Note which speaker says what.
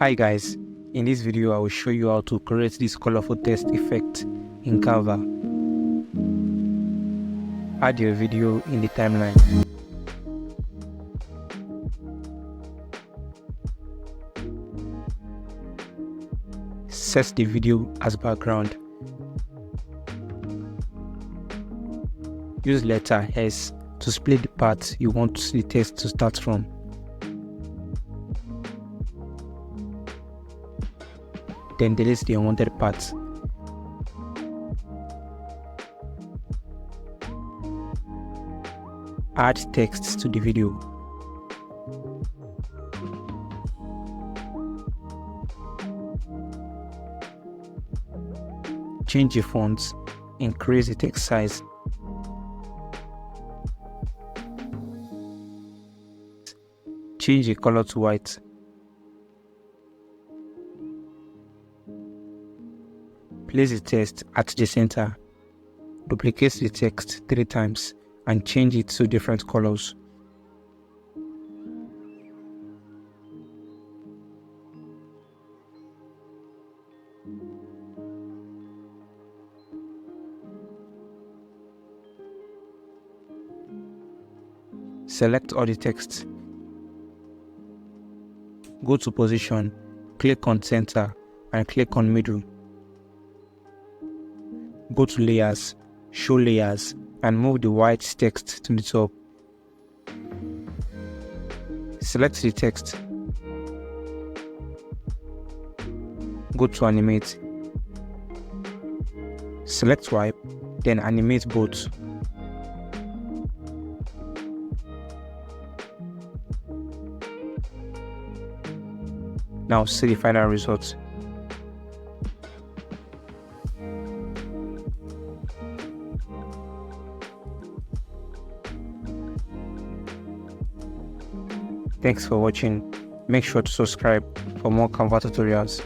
Speaker 1: Hi guys, in this video I will show you how to create this colorful text effect in Canva. Add your video in the timeline. Set the video as background. Use letter S to split the part you want the text to start from. Then delete the unwanted parts. Add text to the video. Change the fonts, increase the text size. Change the color to white. Place the text at the center. Duplicate the text 3 times and change it to different colors. Select all the text. Go to position, click on center and click on middle. Go to layers, show layers and move the white text to the top. Select the text. Go to animate. Select wipe, then animate both. Now see the final result. Thanks for watching. Make sure to subscribe for more Canva tutorials.